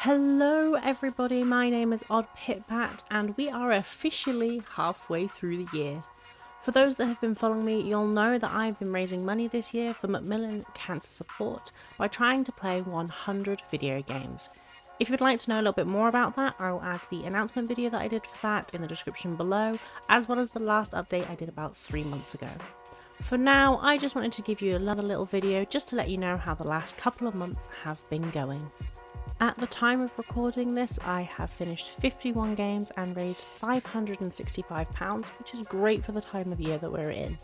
Hello everybody, my name is Odd Pitpat and we are officially halfway through the year. For those that have been following me, you'll know that I've been raising money this year for Macmillan Cancer Support by trying to play 100 video games. If you'd like to know a little bit more about that, I'll add the announcement video that I did for that in the description below, as well as the last update I did about 3 months ago. For now, I just wanted to give you another little video just to let you know how the last couple of months have been going. At the time of recording this, I have finished 51 games and raised £565, which is great for the time of year that we're in.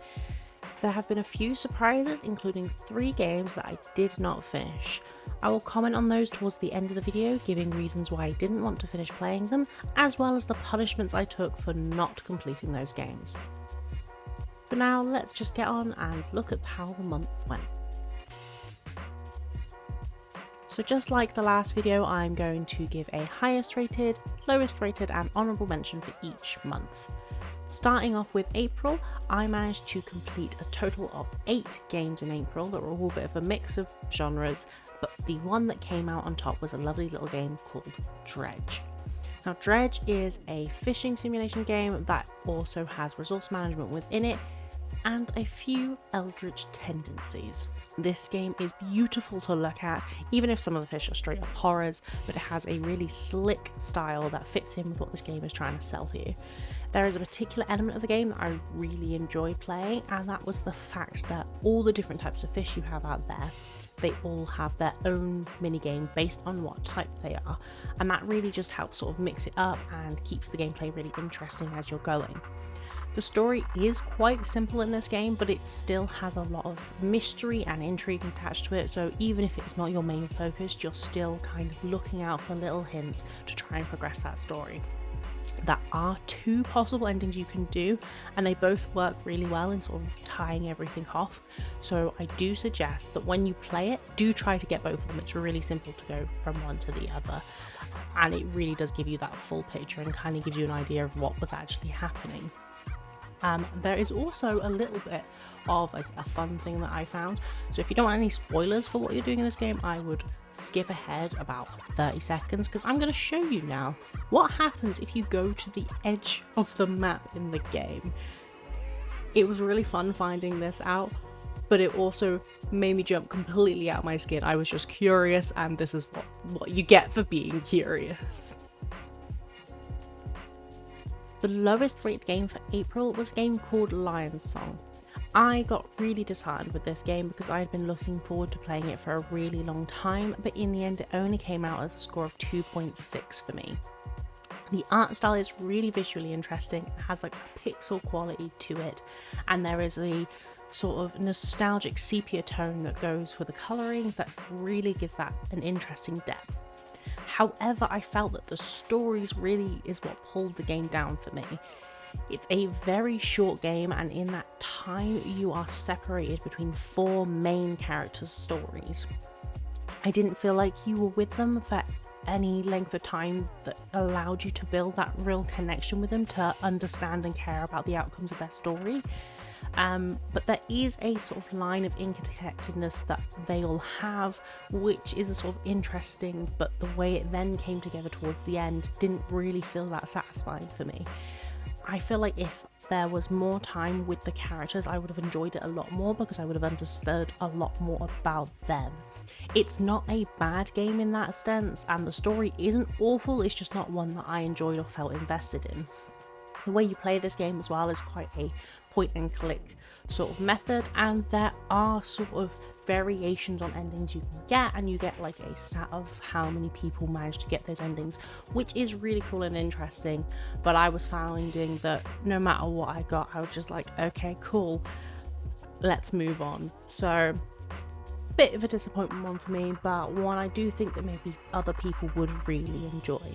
There have been a few surprises, including 3 games that I did not finish. I will comment on those towards the end of the video, giving reasons why I didn't want to finish playing them, as well as the punishments I took for not completing those games. For now, let's just get on and look at how the months went. So just like the last video, I'm going to give a highest rated, lowest rated and honourable mention for each month. Starting off with April, I managed to complete a total of 8 games in April that were all a bit of a mix of genres, but the one that came out on top was a lovely little game called Dredge. Now Dredge is a fishing simulation game that also has resource management within it and a few eldritch tendencies. This game is beautiful to look at, even if some of the fish are straight up horrors, but it has a really slick style that fits in with what this game is trying to sell here. There is a particular element of the game that I really enjoy playing, and that was the fact that all the different types of fish you have out there, they all have their own minigame based on what type they are, and that really just helps sort of mix it up and keeps the gameplay really interesting as you're going. The story is quite simple in this game, but it still has a lot of mystery and intrigue attached to it, so even if it's not your main focus, you're still kind of looking out for little hints to try and progress that story. There are 2 possible endings you can do, and they both work really well in sort of tying everything off, so I do suggest that when you play it, do try to get both of them. It's really simple to go from one to the other, and it really does give you that full picture and kind of gives you an idea of what was actually happening. There is also a little bit of a fun thing that I found, so if you don't want any spoilers for what you're doing in this game, I would skip ahead about 30 seconds because I'm going to show you now what happens if you go to the edge of the map in the game. It was really fun finding this out, but it also made me jump completely out of my skin. I was just curious, and this is what you get for being curious. The lowest rated game for April was a game called Lion's Song. I got really disheartened with this game because I had been looking forward to playing it for a really long time, but in the end it only came out as a score of 2.6 for me. The art style is really visually interesting, it has like a pixel quality to it, and there is a sort of nostalgic sepia tone that goes with the colouring that really gives that an interesting depth. However, I felt that the stories really is what pulled the game down for me. It's a very short game, and in that time you are separated between 4 main characters' stories. I didn't feel like you were with them for any length of time that allowed you to build that real connection with them to understand and care about the outcomes of their story. But there is a sort of line of interconnectedness that they all have, which is a sort of interesting, but the way it then came together towards the end didn't really feel that satisfying for me. I feel like if there was more time with the characters, I would have enjoyed it a lot more because I would have understood a lot more about them. It's not a bad game in that sense, and the story isn't awful, it's just not one that I enjoyed or felt invested in. The way you play this game as well is quite a point and click sort of method, and there are sort of variations on endings you can get, and you get like a stat of how many people manage to get those endings, which is really cool and interesting. But I was finding that no matter what I got, I was just like, okay, cool, let's move on. So bit of a disappointing one for me, but one I do think that maybe other people would really enjoy.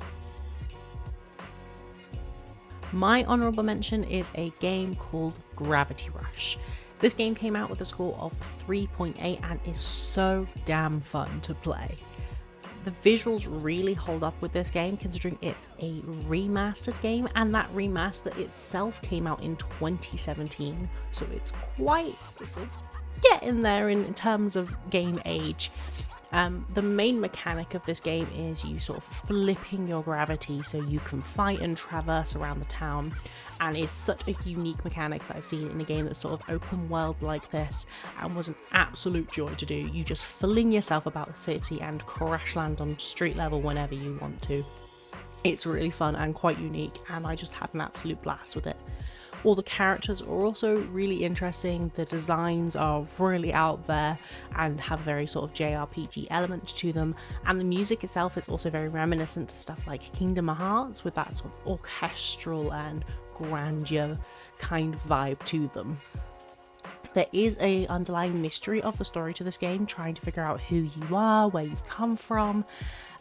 My honourable mention is a game called Gravity Rush. This game came out with a score of 3.8 and is so damn fun to play. The visuals really hold up with this game considering it's a remastered game, and that remaster itself came out in 2017, so it's getting there in terms of game age. The main mechanic of this game is you sort of flipping your gravity so you can fight and traverse around the town, and it's such a unique mechanic that I've seen in a game that's sort of open world like this, and was an absolute joy to do. You just fling yourself about the city and crash land on street level whenever you want to. It's really fun and quite unique, and I just had an absolute blast with it. All the characters are also really interesting, the designs are really out there and have a very sort of JRPG element to them, and the music itself is also very reminiscent to stuff like Kingdom Hearts, with that sort of orchestral and grandeur kind of vibe to them. There is a underlying mystery of the story to this game, trying to figure out who you are, where you've come from,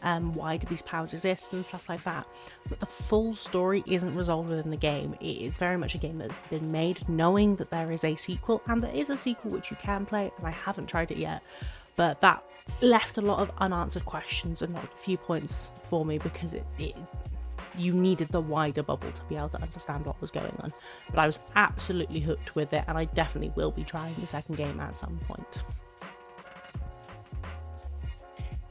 why do these powers exist and stuff like that. But the full story isn't resolved within the game. It is very much a game that's been made knowing that there is a sequel, and there is a sequel which you can play, and I haven't tried it yet, but that left a lot of unanswered questions and not a few points for me, because you needed the wider bubble to be able to understand what was going on. But I was absolutely hooked with it, and I definitely will be trying the second game at some point.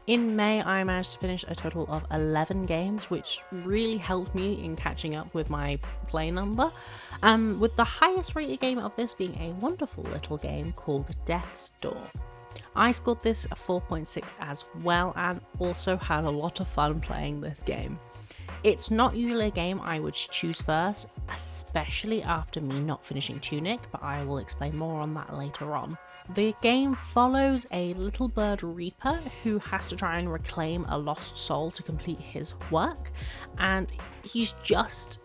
In May, I managed to finish a total of 11 games, which really helped me in catching up with my play number, with the highest rated game of this being a wonderful little game called Death's Door. I scored this a 4.6 as well, and also had a lot of fun playing this game. It's not usually a game I would choose first, especially after me not finishing Tunic, but I will explain more on that later on. The game follows a little bird reaper who has to try and reclaim a lost soul to complete his work, and he's just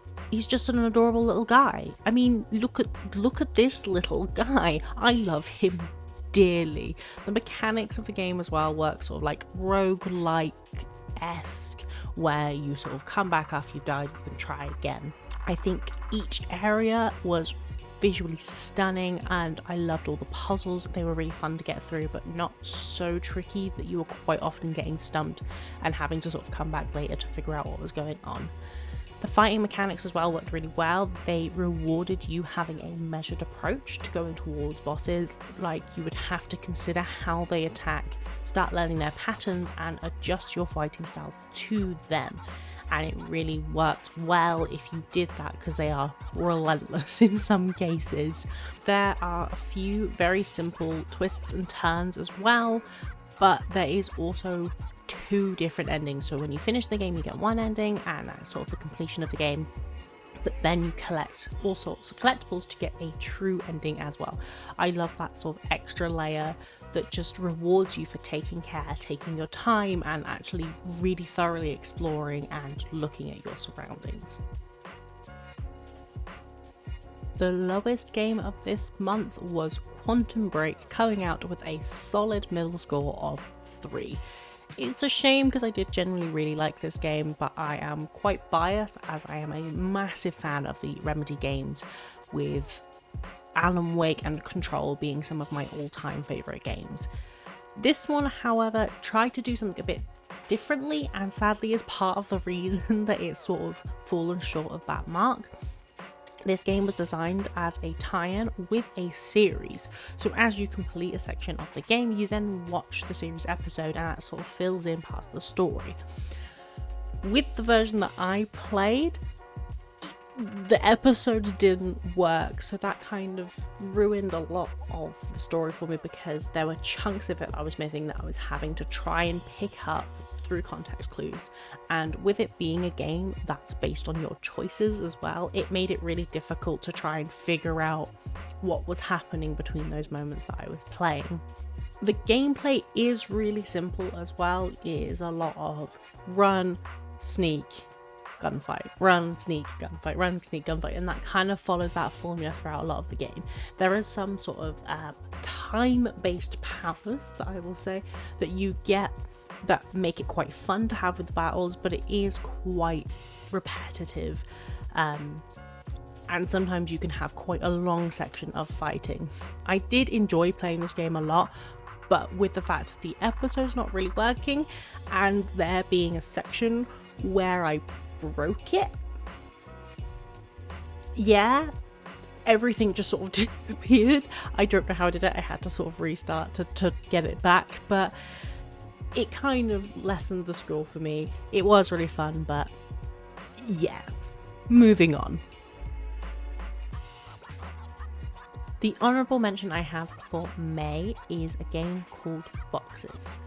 an adorable little guy. I mean, look at this little guy. I love him dearly. The mechanics of the game as well work sort of like roguelike-esque, where you sort of come back after you've died, you can try again. I think each area was visually stunning, and I loved all the puzzles. They were really fun to get through, but not so tricky that you were quite often getting stumped and having to sort of come back later to figure out what was going on. The fighting mechanics as well worked really well. They rewarded you having a measured approach to going towards bosses, like you would have to consider how they attack, start learning their patterns, and adjust your fighting style to them. And it really worked well if you did that, because they are relentless in some cases. There are a few very simple twists and turns as well, but there is also 2 different endings. So when you finish the game, you get one ending, and that's sort of the completion of the game. But then you collect all sorts of collectibles to get a true ending as well. I love that sort of extra layer that just rewards you for taking care, taking your time, and actually really thoroughly exploring and looking at your surroundings. The lowest game of this month was Quantum Break, coming out with a solid middle score of 3. It's a shame because I did genuinely really like this game, but I am quite biased as I am a massive fan of the Remedy games, with Alan Wake and Control being some of my all-time favourite games. This one, however, tried to do something a bit differently, and sadly is part of the reason that it's sort of fallen short of that mark. This game was designed as a tie-in with a series, so as you complete a section of the game, you then watch the series episode, and that sort of fills in parts of the story. With the version that I played, the episodes didn't work, so that kind of ruined a lot of the story for me, because there were chunks of it I was missing that I was having to try and pick up through context clues. And with it being a game that's based on your choices as well, it made it really difficult to try and figure out what was happening between those moments that I was playing. The gameplay is really simple as well. It is a lot of run, sneak, gunfight, run, sneak, gunfight, run, sneak, gunfight, and that kind of follows that formula throughout a lot of the game. There is some sort of time-based powers that I will say that you get that make it quite fun to have with the battles, but it is quite repetitive, and sometimes you can have quite a long section of fighting. I did enjoy playing this game a lot, but with the fact that the episode's not really working, and there being a section where I broke it, yeah, everything just sort of disappeared. I don't know how I did it. I had to sort of restart to get it back, but it kind of lessened the score for me. It was really fun, but yeah, moving on. The honourable mention I have for May is a game called Boxes.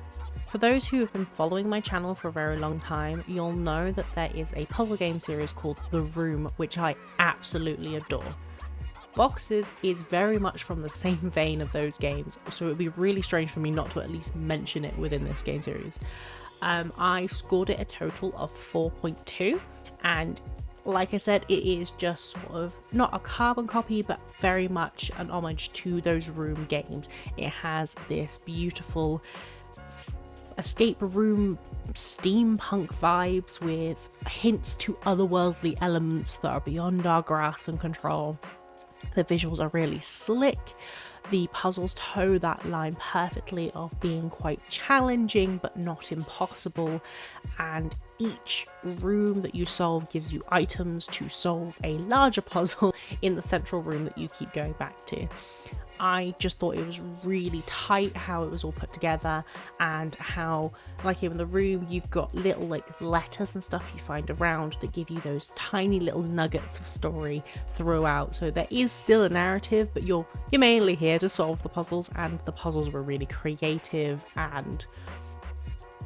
For those who have been following my channel for a very long time, you'll know that there is a puzzle game series called The Room, which I absolutely adore. Boxes is very much from the same vein of those games, so it would be really strange for me not to at least mention it within this game series. I scored it a total of 4.2, and like I said, it is just sort of not a carbon copy, but very much an homage to those Room games. It has this beautiful escape room steampunk vibes with hints to otherworldly elements that are beyond our grasp and control. The visuals are really slick. The puzzles toe that line perfectly of being quite challenging but not impossible, and each room that you solve gives you items to solve a larger puzzle in the central room that you keep going back to. I just thought it was really tight how it was all put together, and how, like in the room, you've got little like letters and stuff you find around that give you those tiny little nuggets of story throughout. So there is still a narrative, but you're mainly here to solve the puzzles, and the puzzles were really creative, and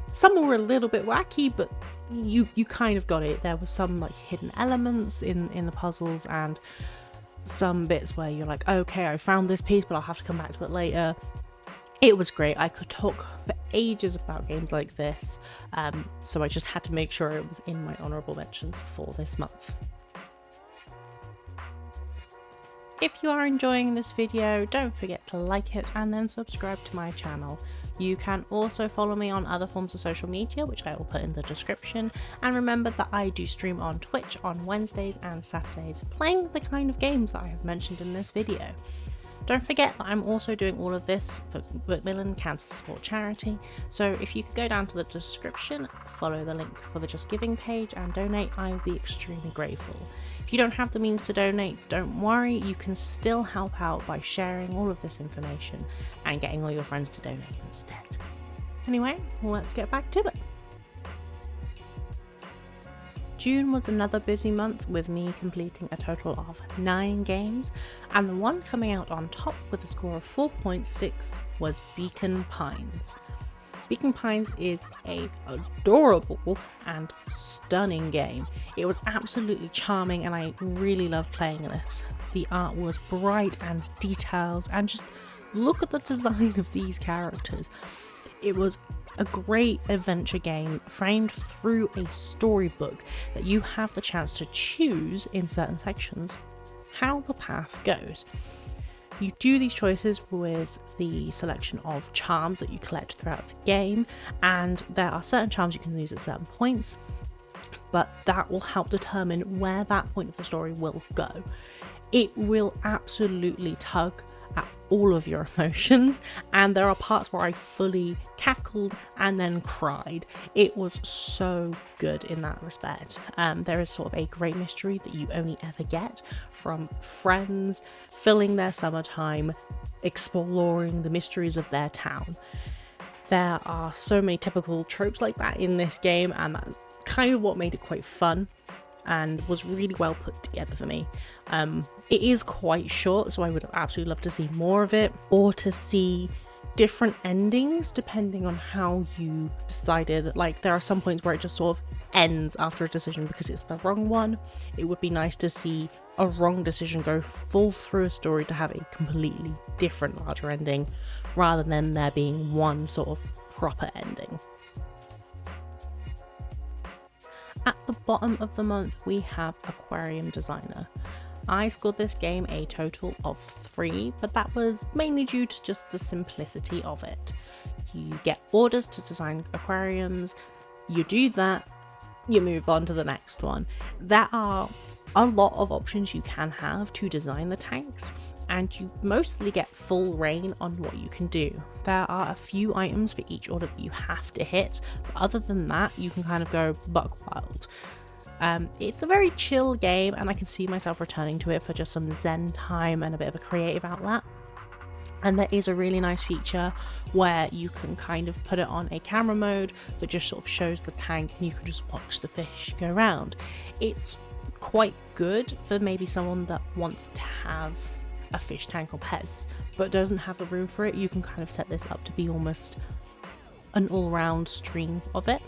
some were a little bit wacky, but you kind of got it. There were some like hidden elements in the puzzles, and some bits where you're like, okay, I found this piece, but I'll have to come back to it later. It was great. I could talk for ages about games like this, so I just had to make sure it was in my honourable mentions for this month. If you are enjoying this video, don't forget to like it and then subscribe to my channel. You can also follow me on other forms of social media, which I will put in the description, and remember that I do stream on Twitch on Wednesdays and Saturdays, playing the kind of games that I have mentioned in this video. Don't forget that I'm also doing all of this for Macmillan Cancer Support Charity, so if you could go down to the description, follow the link for the Just Giving page and donate, I will be extremely grateful. If you don't have the means to donate, don't worry, you can still help out by sharing all of this information and getting all your friends to donate instead. Anyway, let's get back to it. June was another busy month with me completing a total of 9 games, and the one coming out on top with a score of 4.6 was Beacon Pines. Beacon Pines is an adorable and stunning game. It was absolutely charming and I really loved playing this. The art was bright and details, and just look at the design of these characters. It was a great adventure game framed through a storybook that you have the chance to choose in certain sections how the path goes. You do these choices with the selection of charms that you collect throughout the game, and there are certain charms you can use at certain points, but that will help determine where that point of the story will go. It will absolutely tug at all of your emotions, and there are parts where I fully cackled and then cried. It was so good in that respect. There is sort of a great mystery that you only ever get from friends filling their summertime exploring the mysteries of their town. There are so many typical tropes like that in this game, and that's kind of what made it quite fun and was really well put together for me. It is quite short, so I would absolutely love to see more of it, or to see different endings depending on how you decided. Like, there are some points where it just sort of ends after a decision because it's the wrong one. It would be nice to see a wrong decision go full through a story to have a completely different larger ending, rather than there being one sort of proper ending. At the bottom of the month, we have Aquarium Designer. I scored this game a total of 3, but that was mainly due to just the simplicity of it. You get orders to design aquariums, you do that, you move on to the next one. There are a lot of options you can have to design the tanks, and you mostly get full reign on what you can do. There are a few items for each order that you have to hit, but other than that, you can kind of go buck wild. It's a very chill game, and I can see myself returning to it for just some zen time and a bit of a creative outlet. And there is a really nice feature where you can kind of put it on a camera mode that just sort of shows the tank and you can just watch the fish go around. It's quite good for maybe someone that wants to have a fish tank or pets but doesn't have the room for it. You can kind of set this up to be almost an all-round stream of it.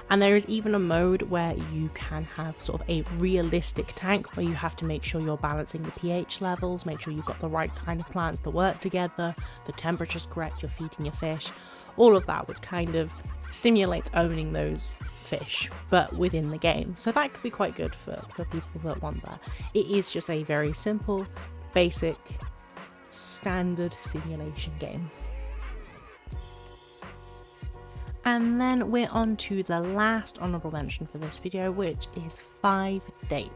And there is even a mode where you can have sort of a realistic tank where you have to make sure you're balancing the pH levels, make sure you've got the right kind of plants to work together, the temperature's correct, you're feeding your fish. All of that would kind of simulate owning those fish but within the game. So that could be quite good for people that want that. It is just a very simple, basic, standard simulation game. And then we're on to the last honourable mention for this video, which is 5 Dates.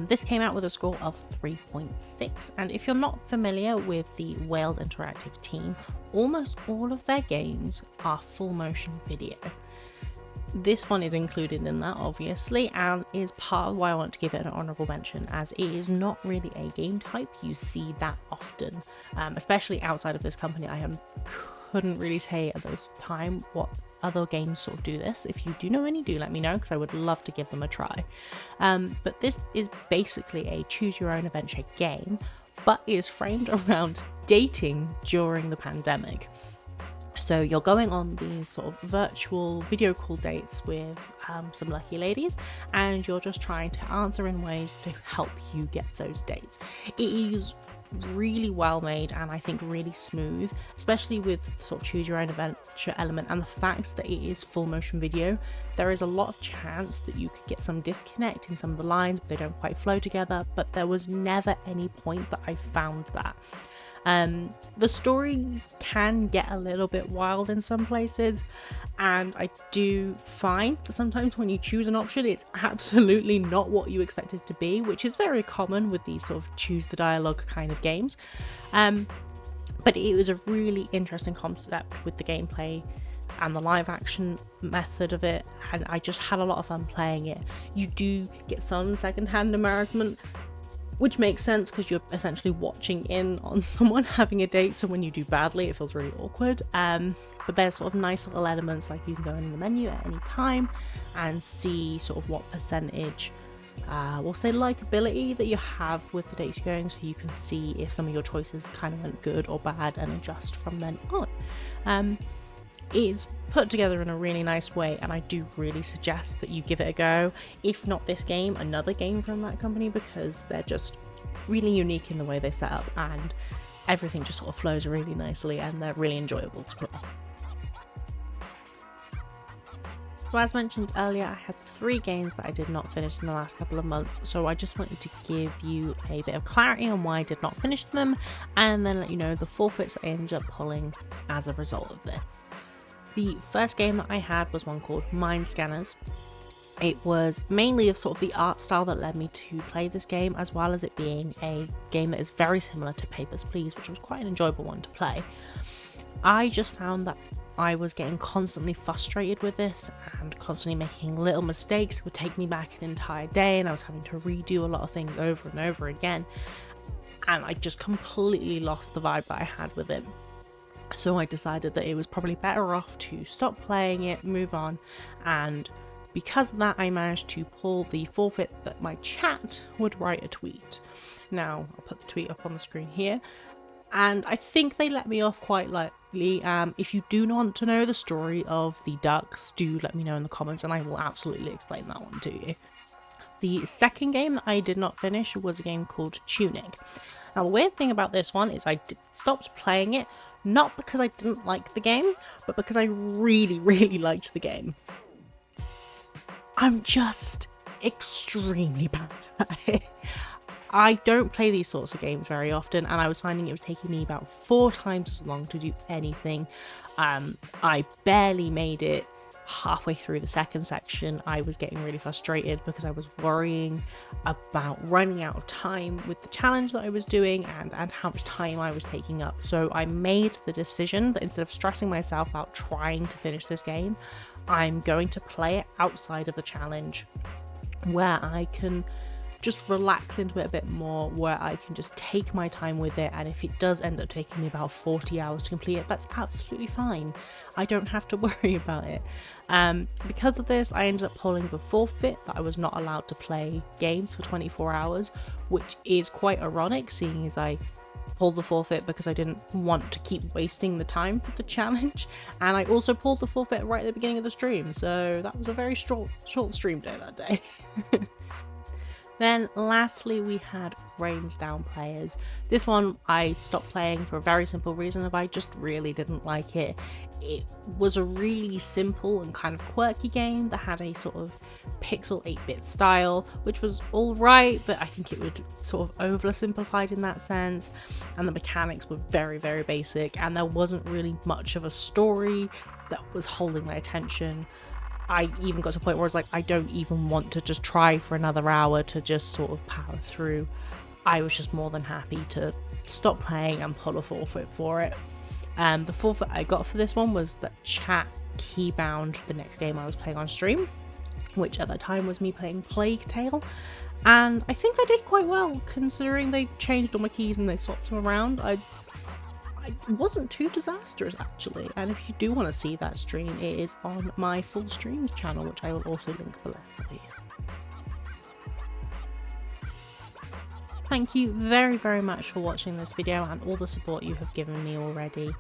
This came out with a score of 3.6, and if you're not familiar with the Wales Interactive team, almost all of their games are full motion video. This one is included in that, obviously, and is part of why I want to give it an honourable mention, as it is not really a game type you see that often, especially outside of this company. Couldn't really say at this time what other games sort of do this. If you do know any, do let me know, because I would love to give them a try. But this is basically a choose your own adventure game, but is framed around dating during the pandemic. So you're going on these sort of virtual video call dates with some lucky ladies, and you're just trying to answer in ways to help you get those dates. It is really well made and I think really smooth, especially with sort of choose your own adventure element and the fact that it is full motion video. There is a lot of chance that you could get some disconnect in some of the lines, but they don't quite flow together, but there was never any point that I found that. The stories can get a little bit wild in some places, and I do find that sometimes when you choose an option, it's absolutely not what you expect it to be, which is very common with these sort of choose the dialogue kind of games. But it was a really interesting concept with the gameplay and the live action method of it, and I just had a lot of fun playing it. You do get some second-hand embarrassment, which makes sense because you're essentially watching in on someone having a date, so when you do badly it feels really awkward. But there's sort of nice little elements, like you can go in the menu at any time and see sort of what percentage we'll say likability that you have with the dates you're going, so you can see if some of your choices kind of went good or bad and adjust from then on. It's put together in a really nice way, and I do really suggest that you give it a go. If not this game, another game from that company, because they're just really unique in the way they set up, and everything just sort of flows really nicely and they're really enjoyable to play. So as mentioned earlier, I had 3 games that I did not finish in the last couple of months, so I just wanted to give you a bit of clarity on why I did not finish them, and then let you know the forfeits I ended up pulling as a result of this. The first game that I had was one called Mind Scanners. It was mainly of sort of the art style that led me to play this game, as well as it being a game that is very similar to Papers, Please, which was quite an enjoyable one to play. I just found that I was getting constantly frustrated with this and constantly making little mistakes that would take me back an entire day, and I was having to redo a lot of things over and over again, and I just completely lost the vibe that I had with it. So I decided that it was probably better off to stop playing it, move on, and because of that I managed to pull the forfeit that my chat would write a tweet. Now I'll put the tweet up on the screen here, and I think they let me off quite lightly. If you do want to know the story of the ducks, do let me know in the comments and I will absolutely explain that one to you. The second game that I did not finish was a game called Tunic. Now the weird thing about this one is I stopped playing it, not because I didn't like the game, but because I really, really liked the game. I'm just extremely bad at it. I don't play these sorts of games very often, and I was finding it was taking me about 4 times as long to do anything. I barely made it halfway through the second section. I was getting really frustrated because I was worrying about running out of time with the challenge that I was doing and how much time I was taking up. So I made the decision that instead of stressing myself out trying to finish this game, I'm going to play it outside of the challenge, where I can just relax into it a bit more, where I can just take my time with it, and if it does end up taking me about 40 hours to complete it, that's absolutely fine. I don't have to worry about it. Because of this, I ended up pulling the forfeit that I was not allowed to play games for 24 hours, which is quite ironic, seeing as I pulled the forfeit because I didn't want to keep wasting the time for the challenge, and I also pulled the forfeit right at the beginning of the stream, so that was a very short stream day that day. Then lastly, we had Rains Down Players. This one I stopped playing for a very simple reason of I just really didn't like it. It was a really simple and kind of quirky game that had a sort of pixel 8-bit style, which was alright, but I think it would sort of oversimplified in that sense, and the mechanics were very, very basic, and there wasn't really much of a story that was holding my attention. I even got to a point where I was like, I don't even want to just try for another hour to just sort of power through. I was just more than happy to stop playing and pull a forfeit for it. The forfeit I got for this one was that chat keybound the next game I was playing on stream, which at the time was me playing Plague Tale, and I think I did quite well considering they changed all my keys and they swapped them around. I wasn't too disastrous actually, and if you do want to see that stream, it is on my full streams channel, which I will also link below for you. Thank you very, very much for watching this video and all the support you have given me already.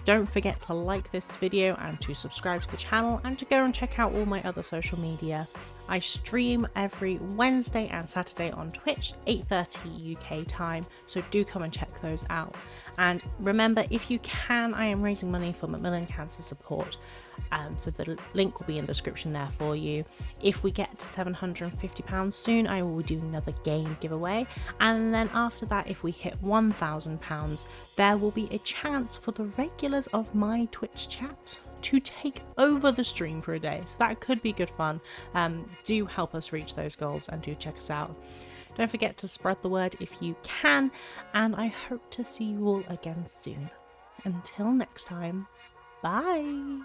Don't forget to like this video and to subscribe to the channel, and to go and check out all my other social media. I stream every Wednesday and Saturday on Twitch, 8:30 UK time, so do come and check those out. And remember, if you can, I am raising money for Macmillan Cancer Support, so the link will be in the description there for you. If we get to £750 soon, I will be doing another game giveaway, and then after that, if we hit £1,000, there will be a chance for the regulars of my Twitch chat to take over the stream for a day, so that could be good fun. Do help us reach those goals, and do check us out. Don't forget to spread the word if you can, and I hope to see you all again soon. Until next time, bye!